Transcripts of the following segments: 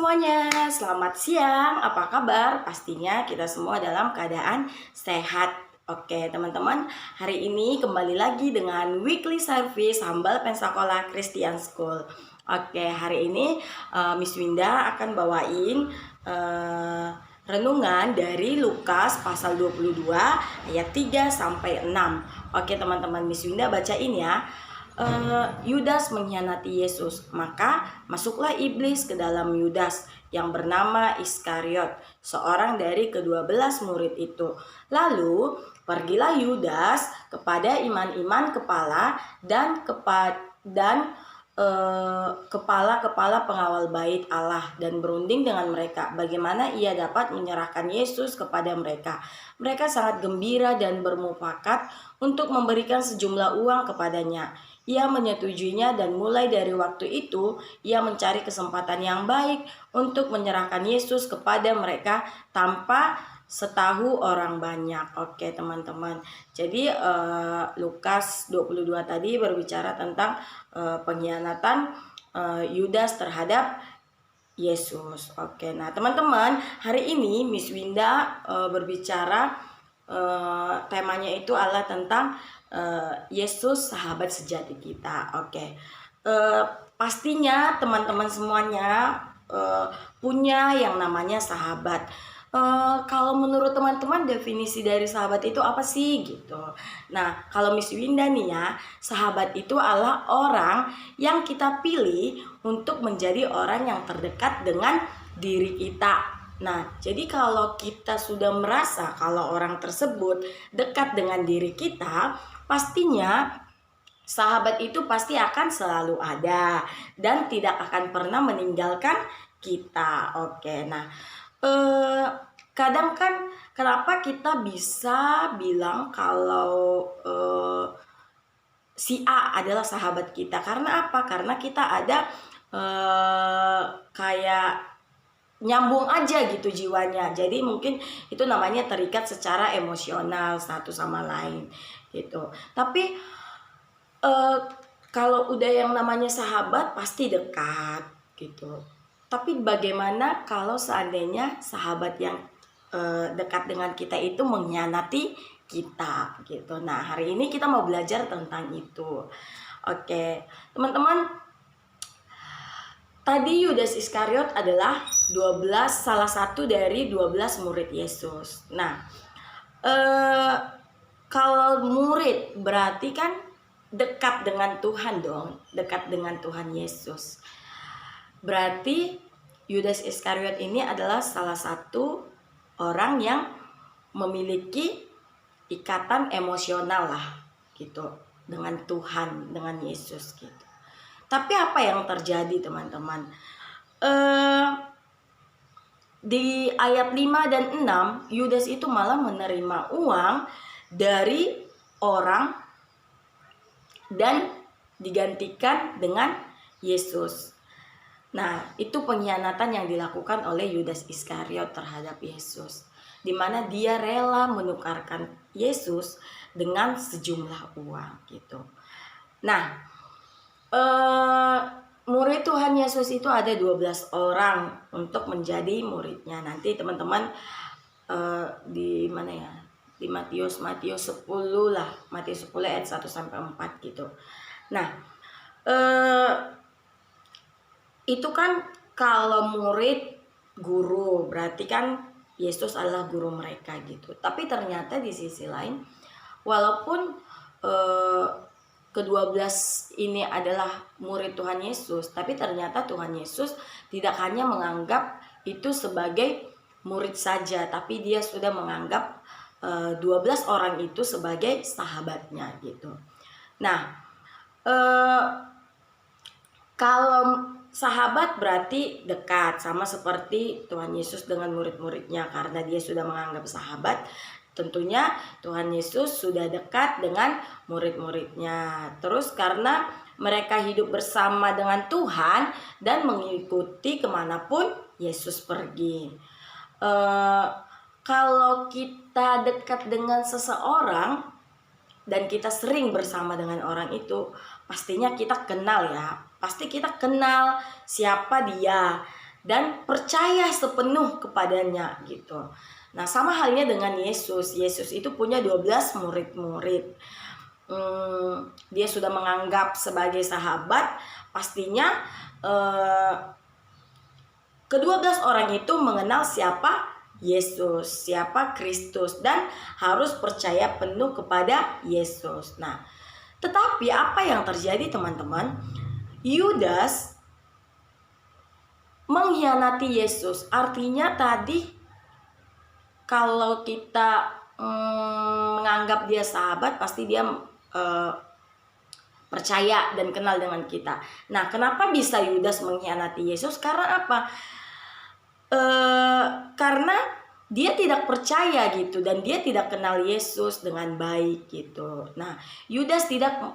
semuanya, selamat siang. Apa kabar? Pastinya kita semua dalam keadaan sehat. Oke, teman-teman, hari ini kembali lagi dengan weekly service Hambal Pensacola Christian School. Oke, hari ini Miss Winda akan bawain renungan dari Lukas pasal 22 ayat 3 sampai 6. Oke, teman-teman, Miss Winda bacain ya. Yudas mengkhianati Yesus, maka masuklah iblis ke dalam Yudas yang bernama Iskariot, seorang dari ke-12 murid itu. Lalu pergilah Yudas kepada iman-iman kepala dan kepala-kepala pengawal bait Allah dan berunding dengan mereka bagaimana ia dapat menyerahkan Yesus kepada mereka. Mereka sangat gembira dan bermufakat untuk memberikan sejumlah uang kepadanya. Ia menyetujuinya dan mulai dari waktu itu ia mencari kesempatan yang baik untuk menyerahkan Yesus kepada mereka tanpa setahu orang banyak. Oke, teman-teman. Jadi Lukas 22 tadi berbicara tentang pengkhianatan Yudas terhadap Yesus. Oke, nah teman-teman, hari ini Miss Winda berbicara temanya itu adalah tentang Yesus sahabat sejati kita. Oke, pastinya teman-teman semuanya punya yang namanya sahabat. Kalau menurut teman-teman definisi dari sahabat itu apa sih gitu? Nah, kalau Miss Winda nih ya, sahabat itu adalah orang yang kita pilih untuk menjadi orang yang terdekat dengan diri kita. Nah, jadi kalau kita sudah merasa kalau orang tersebut dekat dengan diri kita, pastinya sahabat itu pasti akan selalu ada dan tidak akan pernah meninggalkan kita. Oke, nah kadang kan kenapa kita bisa bilang kalau si A adalah sahabat kita? Karena apa? Karena kita ada kayak nyambung aja gitu jiwanya. Jadi mungkin itu namanya terikat secara emosional satu sama lain gitu. Tapi kalau udah yang namanya sahabat pasti dekat gitu. Tapi bagaimana kalau seandainya sahabat yang dekat dengan kita itu mengkhianati kita gitu. Nah, hari ini kita mau belajar tentang itu. Oke, teman-teman, tadi Yudas Iskariot adalah salah satu dari 12 murid Yesus. Nah, kalau murid berarti kan dekat dengan Tuhan dong, dekat dengan Tuhan Yesus. Berarti Yudas Iskariot ini adalah salah satu orang yang memiliki ikatan emosional lah gitu dengan Tuhan, dengan Yesus gitu. Tapi apa yang terjadi teman-teman? Di ayat 5 dan 6 Yudas itu malah menerima uang dari orang dan digantikan dengan Yesus. Nah, itu pengkhianatan yang dilakukan oleh Yudas Iskariot terhadap Yesus, di mana dia rela menukarkan Yesus dengan sejumlah uang gitu. Nah, murid Tuhan Yesus itu ada 12 orang untuk menjadi muridnya. Nanti teman-teman di mana ya? Di Matius 10 lah. Matius 10 ayat 1 sampai 4 gitu. Nah, itu kan kalau murid guru, berarti kan Yesus adalah guru mereka gitu. Tapi ternyata di sisi lain, walaupun ke-12 ini adalah murid Tuhan Yesus, tapi ternyata Tuhan Yesus tidak hanya menganggap itu sebagai murid saja, tapi dia sudah menganggap 12 orang itu sebagai sahabatnya gitu. Nah, kalau sahabat berarti dekat, sama seperti Tuhan Yesus dengan murid-muridnya, karena dia sudah menganggap sahabat. Tentunya Tuhan Yesus sudah dekat dengan murid-muridnya. Terus karena mereka hidup bersama dengan Tuhan dan mengikuti kemanapun Yesus pergi. Kalau kita dekat dengan seseorang dan kita sering bersama dengan orang itu, pastinya kita kenal ya. Pasti kita kenal siapa dia. dan percaya sepenuh kepadanya gitu. Nah, sama halnya dengan Yesus. Yesus itu punya 12 murid-murid. Dia sudah menganggap sebagai sahabat, pastinya ke-12 orang itu mengenal siapa Yesus, siapa Kristus, dan harus percaya penuh kepada Yesus. Nah, tetapi apa yang terjadi teman-teman? Yudas mengkhianati Yesus. Artinya tadi kalau kita menganggap dia sahabat, pasti dia percaya dan kenal dengan kita. Nah, kenapa bisa Yudas mengkhianati Yesus? Karena apa? Karena dia tidak percaya gitu, dan dia tidak kenal Yesus dengan baik gitu. Nah, Yudas tidak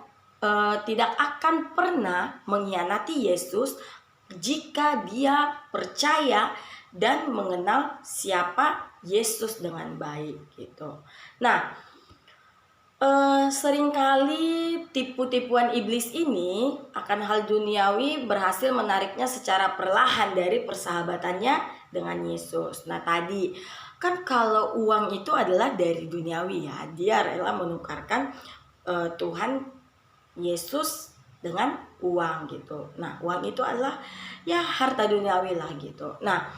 akan pernah mengkhianati Yesus jika dia percaya dan mengenal siapa Yesus dengan baik gitu. Nah, seringkali tipu-tipuan iblis ini akan hal duniawi berhasil menariknya secara perlahan dari persahabatannya dengan Yesus. Nah, tadi kan kalau uang itu adalah dari duniawi ya, dia rela menukarkan Tuhan Yesus dengan uang gitu. Nah, uang itu adalah ya harta duniawi lah gitu. Nah,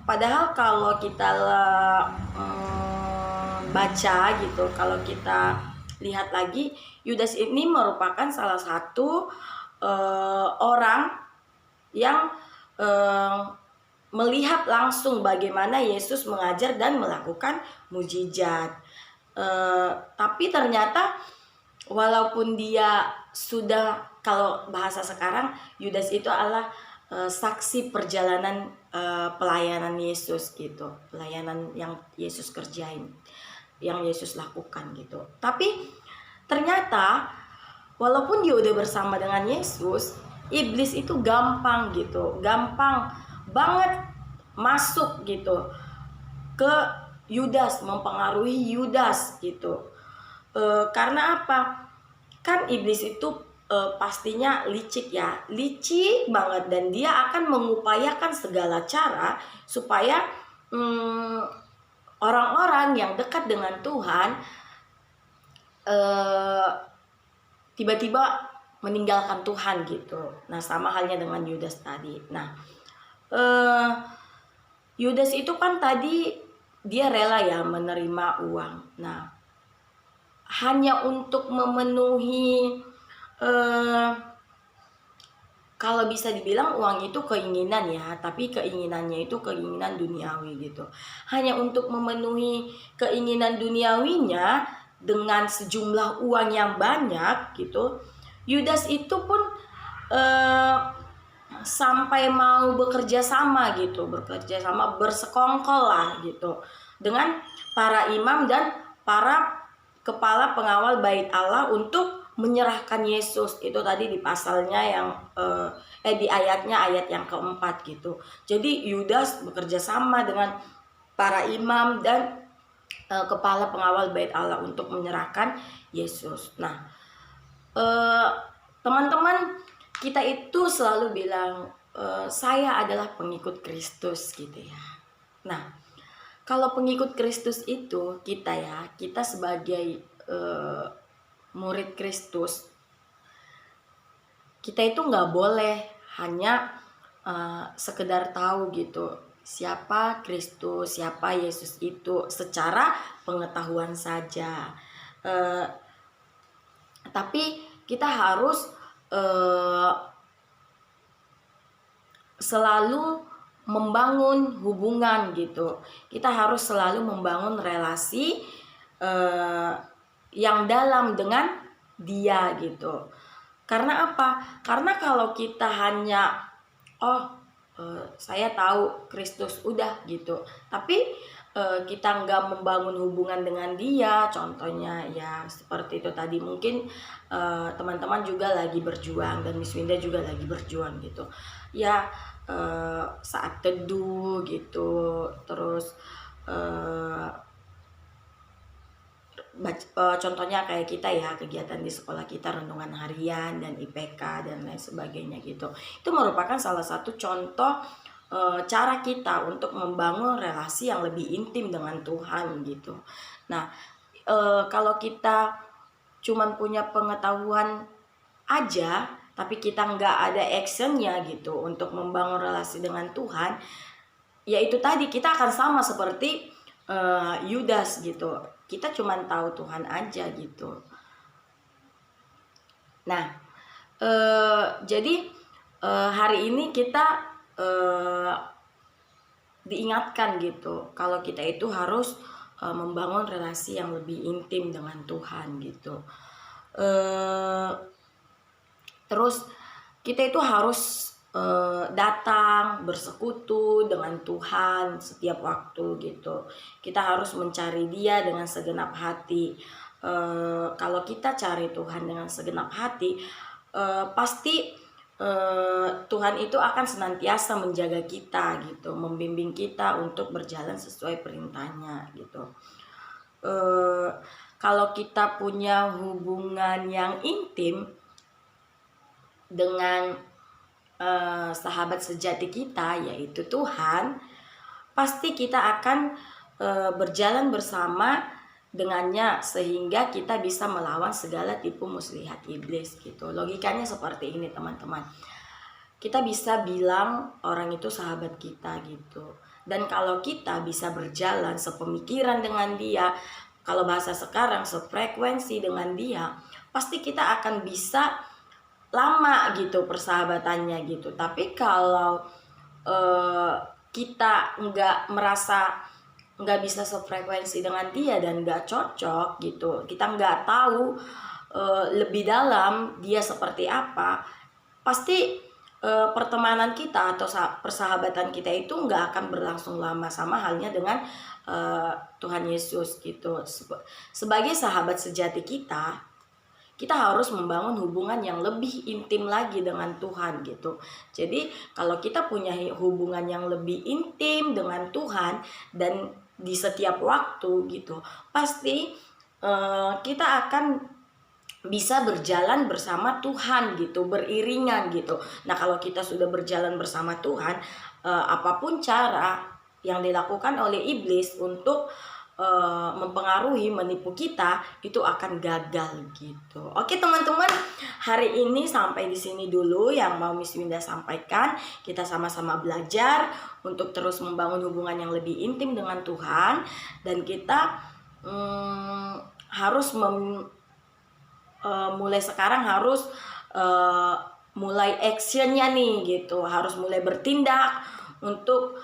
padahal kalau kita baca gitu, kalau kita lihat lagi, Yudas ini merupakan salah satu orang yang melihat langsung bagaimana Yesus mengajar dan melakukan mujizat. Tapi ternyata walaupun dia sudah, kalau bahasa sekarang, Yudas itu adalah saksi perjalanan pelayanan Yesus gitu, pelayanan yang Yesus kerjain, yang Yesus lakukan gitu. Tapi ternyata walaupun dia udah bersama dengan Yesus, iblis itu gampang banget masuk gitu ke Yudas, mempengaruhi Yudas gitu. Karena apa? Kan iblis itu pastinya licik banget, dan dia akan mengupayakan segala cara supaya orang-orang yang dekat dengan Tuhan tiba-tiba meninggalkan Tuhan gitu. Nah, sama halnya dengan Yudas tadi. Nah, Yudas itu kan tadi dia rela ya menerima uang. Nah, hanya untuk memenuhi kalau bisa dibilang uang itu keinginan ya, tapi keinginannya itu keinginan duniawi gitu. Hanya untuk memenuhi keinginan duniawinya dengan sejumlah uang yang banyak gitu, Yudas itu pun sampai mau bekerja sama bersekongkol lah gitu dengan para imam dan para kepala pengawal bait Allah untuk menyerahkan Yesus. Itu tadi di pasalnya yang di ayat yang keempat gitu. Jadi Yudas bekerja sama dengan para imam dan kepala pengawal bait Allah untuk menyerahkan Yesus. Nah, teman-teman, kita itu selalu bilang saya adalah pengikut Kristus gitu ya. Nah, kalau pengikut Kristus itu kita sebagai murid Kristus, kita itu nggak boleh hanya sekedar tahu gitu siapa Kristus, siapa Yesus itu secara pengetahuan saja, tapi kita harus selalu membangun hubungan gitu. Kita harus selalu membangun relasi yang dalam dengan dia gitu. Karena apa? Karena kalau kita hanya saya tahu Kristus udah gitu, tapi kita nggak membangun hubungan dengan dia, contohnya ya seperti itu tadi, mungkin teman-teman juga lagi berjuang dan Miss Winda juga lagi berjuang gitu ya, saat teduh gitu, terus contohnya kayak kita ya, kegiatan di sekolah kita, renungan harian dan IPK dan lain sebagainya gitu. Itu merupakan salah satu contoh cara kita untuk membangun relasi yang lebih intim dengan Tuhan gitu. Nah, kalau kita cuman punya pengetahuan aja, tapi kita nggak ada actionnya gitu untuk membangun relasi dengan Tuhan, ya itu tadi kita akan sama seperti Yudas gitu. Kita cuman tahu Tuhan aja gitu. Nah, jadi hari ini kita diingatkan gitu kalau kita itu harus membangun relasi yang lebih intim dengan Tuhan gitu. Terus kita itu harus datang bersekutu dengan Tuhan setiap waktu gitu. Kita harus mencari Dia dengan segenap hati. Kalau kita cari Tuhan dengan segenap hati, pasti Tuhan itu akan senantiasa menjaga kita gitu, membimbing kita untuk berjalan sesuai perintahnya gitu. Kalau kita punya hubungan yang intim dengan sahabat sejati kita, yaitu Tuhan, pasti kita akan berjalan bersama dengannya sehingga kita bisa melawan segala tipu muslihat iblis gitu. Logikanya seperti ini teman-teman. Kita bisa bilang orang itu sahabat kita gitu. Dan kalau kita bisa berjalan sepemikiran dengan dia, kalau bahasa sekarang sefrekuensi dengan dia, pasti kita akan bisa lama gitu persahabatannya gitu. Tapi kalau kita nggak bisa sefrekuensi dengan dia dan nggak cocok gitu, kita nggak tahu lebih dalam dia seperti apa, pasti pertemanan kita atau persahabatan kita itu nggak akan berlangsung lama. Sama halnya dengan Tuhan Yesus gitu. Sebagai sahabat sejati kita harus membangun hubungan yang lebih intim lagi dengan Tuhan gitu. Jadi kalau kita punya hubungan yang lebih intim dengan Tuhan dan di setiap waktu gitu, pasti kita akan bisa berjalan bersama Tuhan gitu, beriringan gitu. Nah, kalau kita sudah berjalan bersama Tuhan, apapun cara yang dilakukan oleh iblis untuk mempengaruhi, menipu kita, itu akan gagal gitu. Oke teman-teman, hari ini sampai di sini dulu yang mau Miss Winda sampaikan. Kita sama-sama belajar untuk terus membangun hubungan yang lebih intim dengan Tuhan, dan kita harus mulai sekarang harus mulai actionnya nih gitu, harus mulai bertindak untuk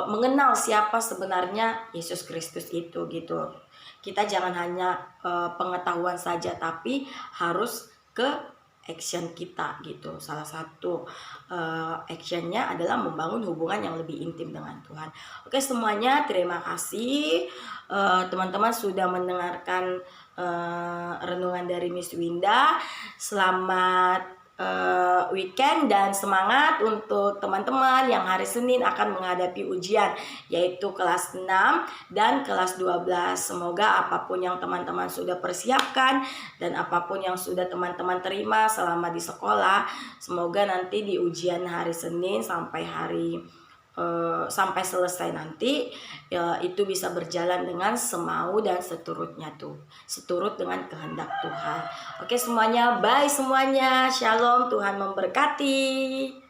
mengenal siapa sebenarnya Yesus Kristus itu gitu. Kita jangan hanya pengetahuan saja, tapi harus ke action kita gitu. Salah satu actionnya adalah membangun hubungan yang lebih intim dengan Tuhan. Oke semuanya, terima kasih teman-teman sudah mendengarkan renungan dari Miss Winda. Selamat weekend dan semangat untuk teman-teman yang hari Senin akan menghadapi ujian, yaitu kelas 6 dan kelas 12. Semoga apapun yang teman-teman sudah persiapkan dan apapun yang sudah teman-teman terima selama di sekolah, semoga nanti di ujian hari Senin sampai selesai nanti ya, itu bisa berjalan dengan semau dan seturutnya seturut dengan kehendak Tuhan. Oke semuanya, bye semuanya, shalom, Tuhan memberkati.